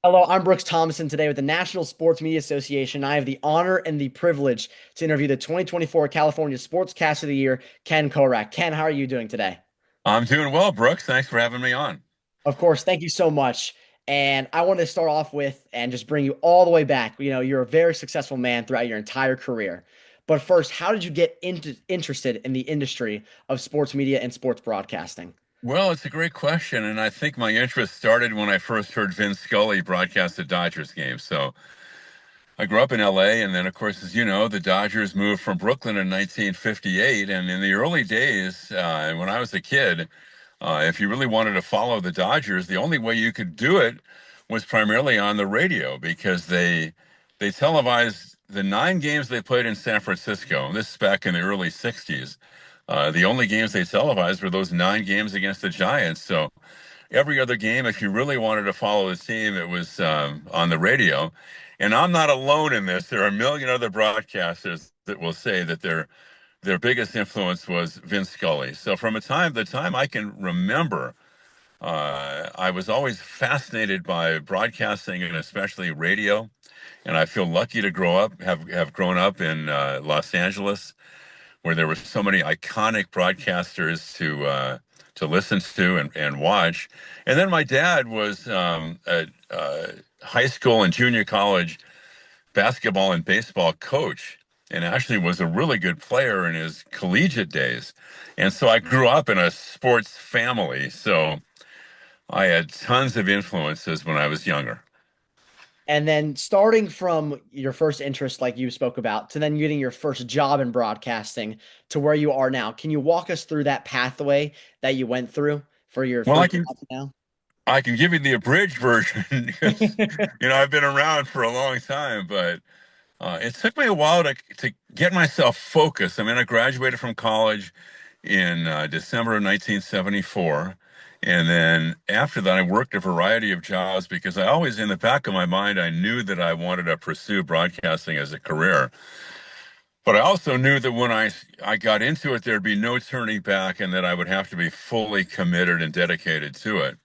Hello, I'm Brooks Thomason today with the National Sports Media Association. I have the honor and the privilege to interview the 2024 California Sportscaster of the Year, Ken Korach. Ken, how are you doing today? I'm doing well, Brooks. Thanks for having me on. Of course, thank you so much. And I want to start off with and just bring you all the way back. You know, you're a very successful man throughout your entire career. But first, how did you get interested in the industry of sports media and sports broadcasting? Well, it's a great question, and I think my interest started when I first heard Vince Scully broadcast the Dodgers game. So I grew up in LA, and then, of course, as you know, the Dodgers moved from Brooklyn in 1958. And in the early days, when I was a kid, if you really wanted to follow the Dodgers, the only way you could do it was primarily on the radio because they televised the 9 games they played in San Francisco. This is back in the early 60s. The only games they televised were those 9 games against the Giants. So every other game, if you really wanted to follow the team, it was on the radio. And I'm not alone in this. There are a million other broadcasters that will say that their biggest influence was Vince Scully. So from the time I can remember, I was always fascinated by broadcasting and especially radio. And I feel lucky to have grown up in Los Angeles, where there were so many iconic broadcasters to listen to and watch. And then my dad was a high school and junior college basketball and baseball coach, and actually was a really good player in his collegiate days. And so I grew up in a sports family. So I had tons of influences when I was younger. And then starting from your first interest, like you spoke about, to then getting your first job in broadcasting to where you are now, can you walk us through that pathway that you went through for your Well, first job now? I can give you the abridged version because I've been around for a long time, but it took me a while to get myself focused. I mean, I graduated from college in December of 1974. And then after that, I worked a variety of jobs because I always, in the back of my mind, I knew that I wanted to pursue broadcasting as a career. But I also knew that when I got into it, there'd be no turning back and that I would have to be fully committed and dedicated to it.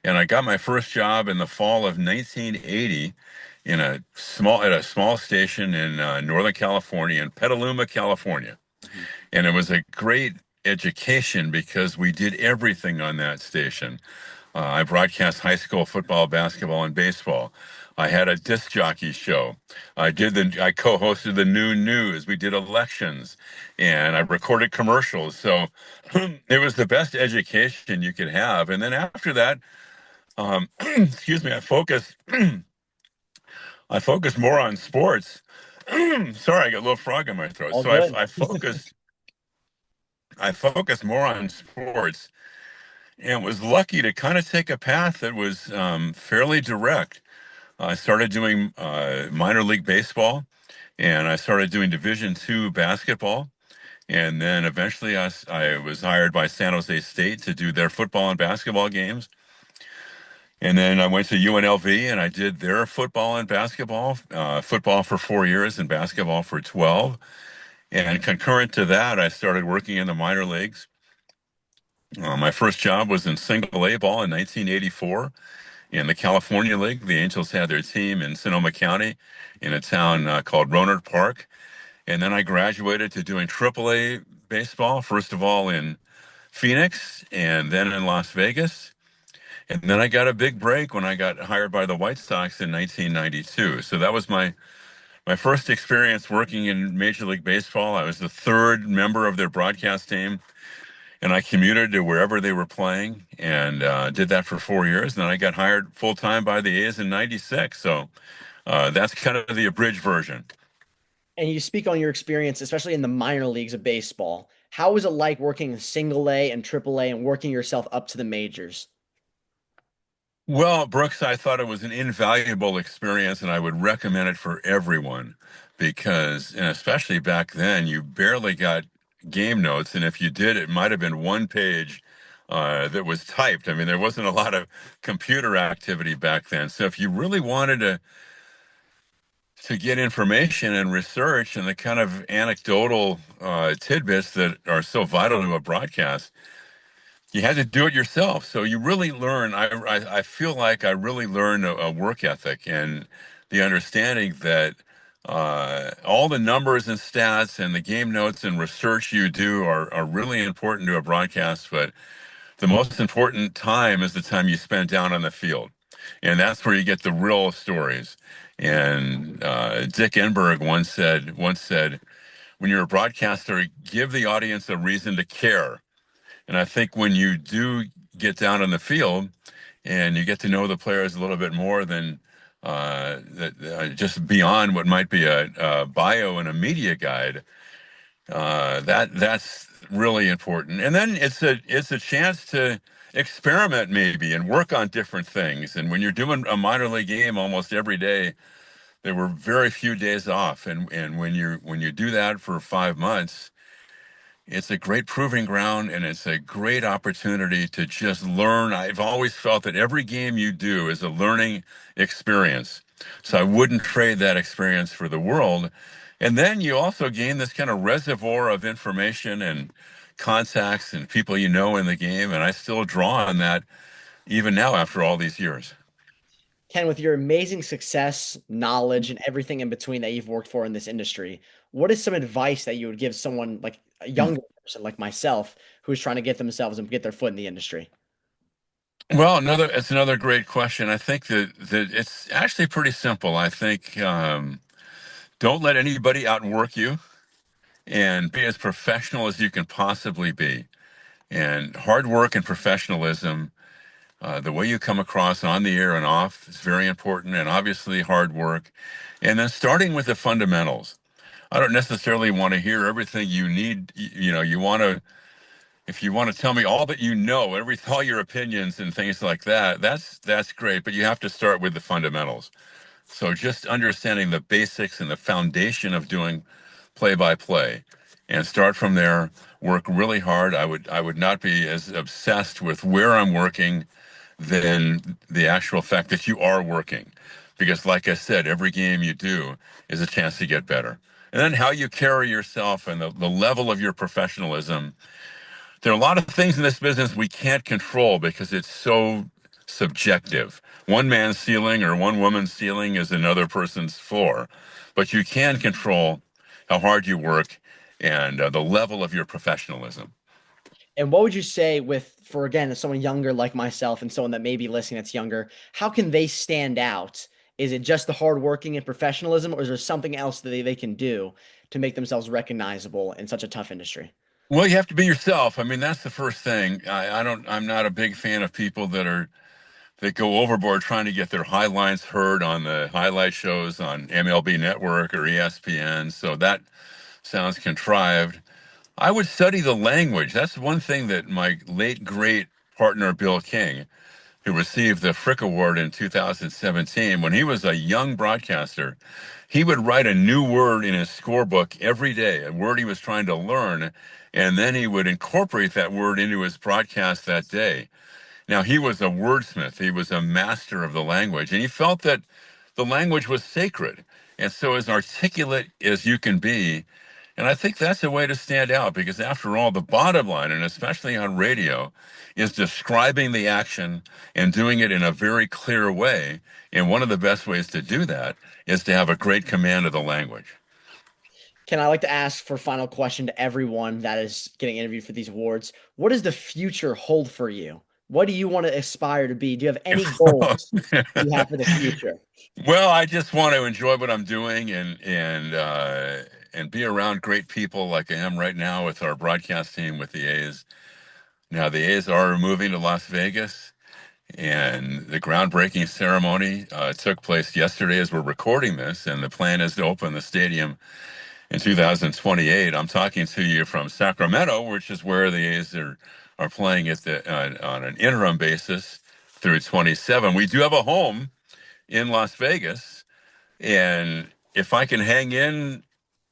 And I got my first job in the fall of 1980 at a small station in Northern California, in Petaluma, California. Mhm. And it was a great education because we did everything on that station. I broadcast high school football, basketball, and baseball. I had a disc jockey show. I co-hosted the noon news. We did elections, and I recorded commercials. So it was the best education you could have. And then after that, excuse me, I focused more on sports. Sorry, I got a little frog in my throat. All So good. I focused more on sports and was lucky to kind of take a path that was fairly direct. I started doing minor league baseball, and I started doing Division II basketball. And then eventually I was hired by San Jose State to do their football and basketball games. And then I went to UNLV and I did their football and football for 4 years and basketball for 12. And concurrent to that, I started working in the minor leagues. My first job was in single A ball in 1984 in the California League. The Angels had their team in Sonoma County in a town called Rohnert Park. And then I graduated to doing triple A baseball, first of all in Phoenix and then in Las Vegas. And then I got a big break when I got hired by the White Sox in 1992. So that was my first experience working in Major League Baseball. I was the third member of their broadcast team, and I commuted to wherever they were playing and did that for 4 years. And then I got hired full time by the A's in '96. So that's kind of the abridged version. And you speak on your experience, especially in the minor leagues of baseball. How was it like working single A and triple A and working yourself up to the majors? Well, Brooks, I thought it was an invaluable experience, and I would recommend it for everyone because, and especially back then, you barely got game notes, and if you did, it might have been one page that was typed. I mean, there wasn't a lot of computer activity back then. So if you really wanted to get information and research and the kind of anecdotal tidbits that are so vital to a broadcast, you had to do it yourself. So you really learn. I feel like I really learned a work ethic and the understanding that all the numbers and stats and the game notes and research you do are really important to a broadcast. But the most important time is the time you spend down on the field. And that's where you get the real stories. And Dick Enberg once said, when you're a broadcaster, give the audience a reason to care. And I think when you do get down on the field and you get to know the players a little bit more than just beyond what might be a bio and a media guide, that's really important. And then it's a chance to experiment maybe and work on different things. And when you're doing a minor league game almost every day, there were very few days off. And when you do that for 5 months, it's a great proving ground and it's a great opportunity to just learn. I've always felt that every game you do is a learning experience. So I wouldn't trade that experience for the world. And then you also gain this kind of reservoir of information and contacts and people you know in the game. And I still draw on that even now after all these years. Ken, with your amazing success, knowledge, and everything in between that you've worked for in this industry, what is some advice that you would give someone like a younger person like myself who's trying to get themselves and get their foot in the industry? Well, it's another great question. I think that it's actually pretty simple. I think don't let anybody outwork you and be as professional as you can possibly be. And hard work and professionalism, the way you come across on the air and off is very important, and obviously hard work. And then starting with the fundamentals. I don't necessarily want to hear everything you need. You want to, if you want to tell me all that you know, all your opinions and things like that, that's great. But you have to start with the fundamentals. So just understanding the basics and the foundation of doing play by play and start from there, work really hard. I would not be as obsessed with where I'm working than the actual fact that you are working. Because like I said, every game you do is a chance to get better. And then how you carry yourself and the level of your professionalism. There are a lot of things in this business we can't control because it's so subjective. One man's ceiling or one woman's ceiling is another person's floor, but you can control how hard you work and the level of your professionalism. And what would you say with, for again, someone younger like myself and someone that may be listening that's younger, how can they stand out? Is it just the hard working and professionalism, or is there something else that they can do to make themselves recognizable in such a tough industry? Well, you have to be yourself. I mean, that's the first thing. I'm not a big fan of people that go overboard trying to get their highlights heard on the highlight shows on MLB Network or ESPN. So that sounds contrived. I would study the language. That's one thing that my late great partner Bill King, who received the Frick Award in 2017, when he was a young broadcaster, he would write a new word in his scorebook every day, a word he was trying to learn, and then he would incorporate that word into his broadcast that day. Now, he was a wordsmith, he was a master of the language, and he felt that the language was sacred. And so, as articulate as you can be, and I think that's a way to stand out because, after all, the bottom line, and especially on radio, is describing the action and doing it in a very clear way. And one of the best ways to do that is to have a great command of the language. Can I like to ask for final question to everyone that is getting interviewed for these awards? What does the future hold for you? What do you want to aspire to be? Do you have any goals you have for the future? Well, I just want to enjoy what I'm doing and be around great people like I am right now with our broadcast team with the A's. Now the A's are moving to Las Vegas, and the groundbreaking ceremony took place yesterday as we're recording this, and the plan is to open the stadium in 2028. I'm talking to you from Sacramento, which is where the A's are playing on an interim basis through 27. We do have a home in Las Vegas, and if I can hang in,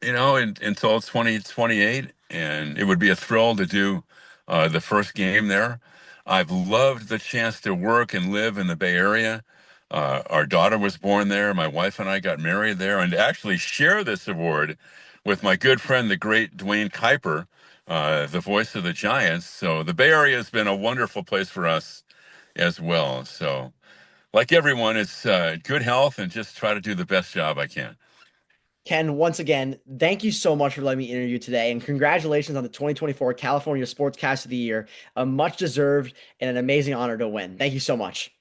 until 2028, and it would be a thrill to do the first game there. I've loved the chance to work and live in the Bay Area. Our daughter was born there. My wife and I got married there, and to actually share this award with my good friend, the great Dwayne Kuiper, the voice of the Giants. So the Bay Area has been a wonderful place for us as well. So, like everyone, it's good health and just try to do the best job I can. Ken, once again, thank you so much for letting me interview you today, and congratulations on the 2024 California Sportscaster of the Year. A much deserved and an amazing honor to win. Thank you so much.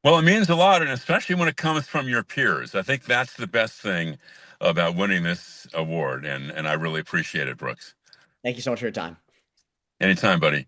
Well, it means a lot, and especially when it comes from your peers. I think that's the best thing about winning this award, and I really appreciate it, Brooks. Thank you so much for your time. Anytime, buddy.